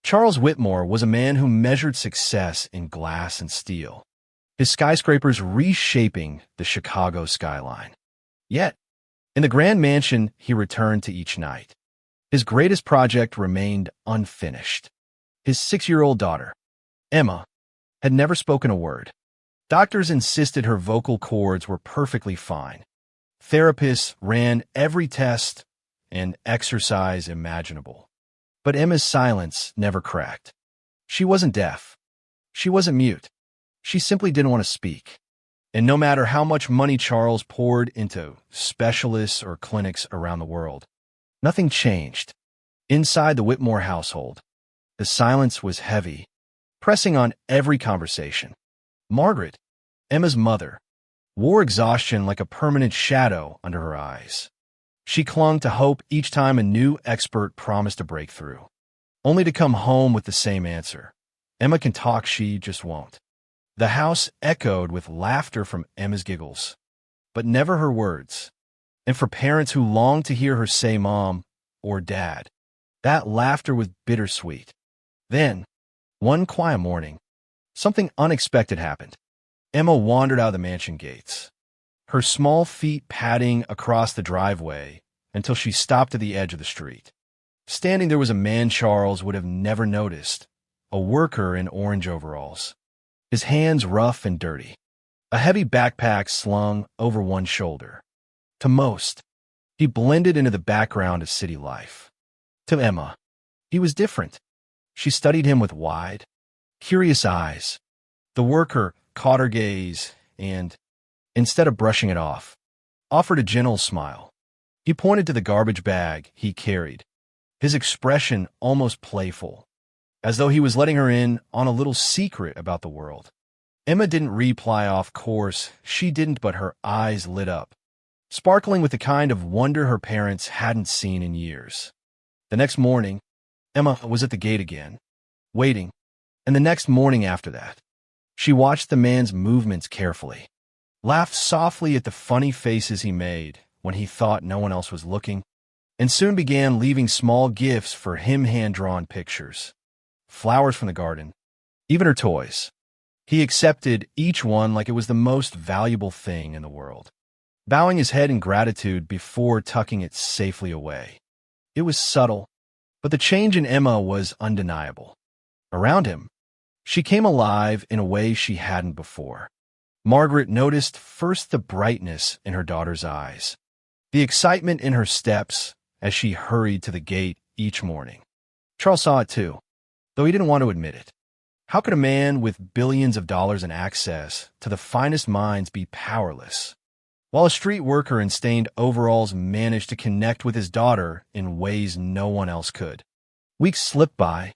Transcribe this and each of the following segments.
Charles Whitmore was a man who measured success in glass and steel, his skyscrapers reshaping the Chicago skyline. Yet, in the grand mansion he returned to each night, his greatest project remained unfinished. His 6-year-old daughter, Emma, had never spoken a word. Doctors insisted her vocal cords were perfectly fine. Therapists ran every test and exercise imaginable. But Emma's silence never cracked. She wasn't deaf. She wasn't mute. She simply didn't want to speak. And no matter how much money Charles poured into specialists or clinics around the world, nothing changed. Inside the Whitmore household, the silence was heavy, pressing on every conversation. Margaret, Emma's mother, wore exhaustion like a permanent shadow under her eyes. She clung to hope each time a new expert promised a breakthrough, only to come home with the same answer. Emma can talk, she just won't. The house echoed with laughter from Emma's giggles, but never her words. And for parents who longed to hear her say mom or dad, that laughter was bittersweet. Then, one quiet morning, something unexpected happened. Emma wandered out of the mansion gates, her small feet padding across the driveway until she stopped at the edge of the street. Standing there was a man Charles would have never noticed, a worker in orange overalls, his hands rough and dirty, a heavy backpack slung over one shoulder. To most, he blended into the background of city life. To Emma, he was different. She studied him with wide, curious eyes. The worker caught her gaze and, instead of brushing it off, offered a gentle smile. He pointed to the garbage bag he carried, his expression almost playful, as though he was letting her in on a little secret about the world. Emma didn't reply off course, she didn't, but her eyes lit up, sparkling with the kind of wonder her parents hadn't seen in years. The next morning, Emma was at the gate again, waiting, and the next morning after that. She watched the man's movements carefully, laughed softly at the funny faces he made when he thought no one else was looking, and soon began leaving small gifts for him, hand-drawn pictures, flowers from the garden, even her toys. He accepted each one like it was the most valuable thing in the world, bowing his head in gratitude before tucking it safely away. It was subtle, but the change in Emma was undeniable. Around him, she came alive in a way she hadn't before. Margaret noticed first the brightness in her daughter's eyes, the excitement in her steps as she hurried to the gate each morning. Charles saw it too, though he didn't want to admit it. How could a man with billions of dollars in access to the finest minds be powerless, while a street worker in stained overalls managed to connect with his daughter in ways no one else could? Weeks slipped by,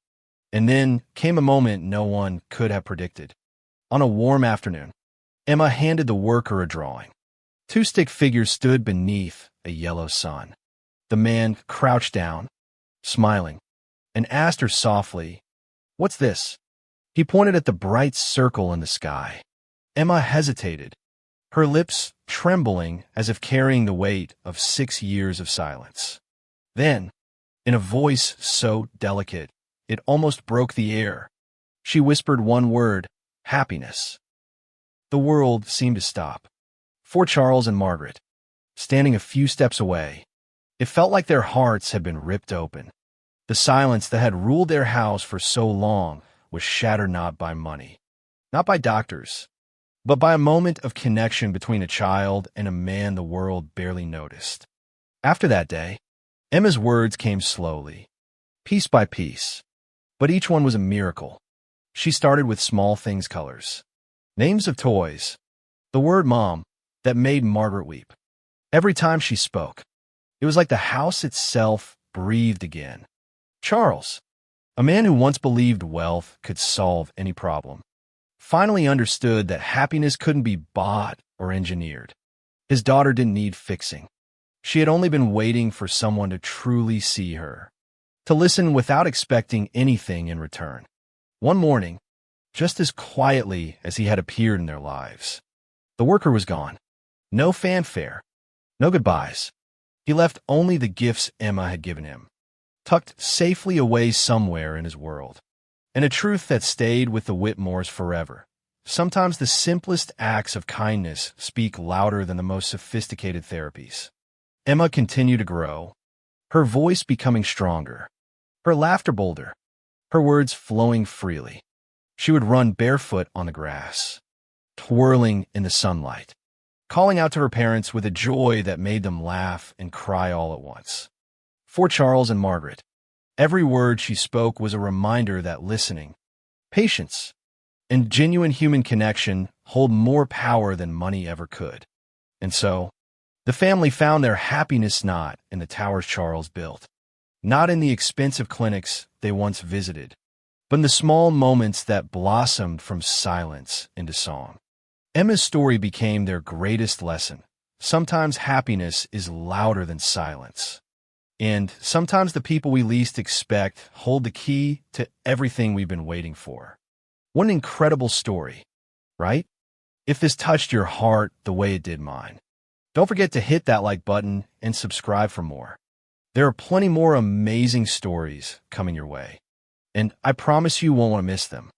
and then came a moment no one could have predicted. On a warm afternoon, Emma handed the worker a drawing. Two stick figures stood beneath a yellow sun. The man crouched down, smiling, and asked her softly, "What's this?" He pointed at the bright circle in the sky. Emma hesitated, her lips trembling as if carrying the weight of 6 years of silence. Then, in a voice so delicate it almost broke the air, she whispered one word, "Happiness." The world seemed to stop. For Charles and Margaret, standing a few steps away, it felt like their hearts had been ripped open. The silence that had ruled their house for so long was shattered not by money, not by doctors, but by a moment of connection between a child and a man the world barely noticed. After that day, Emma's words came slowly, piece by piece, but each one was a miracle. She started with small things, colors, names of toys, the word mom that made Margaret weep. Every time she spoke, it was like the house itself breathed again. Charles, a man who once believed wealth could solve any problem, finally understood that happiness couldn't be bought or engineered. His daughter didn't need fixing. She had only been waiting for someone to truly see her, to listen without expecting anything in return. One morning, just as quietly as he had appeared in their lives, the worker was gone. No fanfare, no goodbyes. He left only the gifts Emma had given him. tucked safely away somewhere in his world. And a truth that stayed with the Whitmores forever. Sometimes the simplest acts of kindness speak louder than the most sophisticated therapies. Emma continued to grow, her voice becoming stronger, her laughter bolder, her words flowing freely. She would run barefoot on the grass, twirling in the sunlight, calling out to her parents with a joy that made them laugh and cry all at once. For Charles and Margaret, every word she spoke was a reminder that listening, patience, and genuine human connection hold more power than money ever could. And so, the family found their happiness not in the towers Charles built, not in the expensive clinics they once visited, but in the small moments that blossomed from silence into song. Emma's story became their greatest lesson. Sometimes happiness is louder than silence. And sometimes the people we least expect hold the key to everything we've been waiting for. What an incredible story, right? If this touched your heart the way it did mine, don't forget to hit that like button and subscribe for more. There are plenty more amazing stories coming your way, and I promise you won't want to miss them.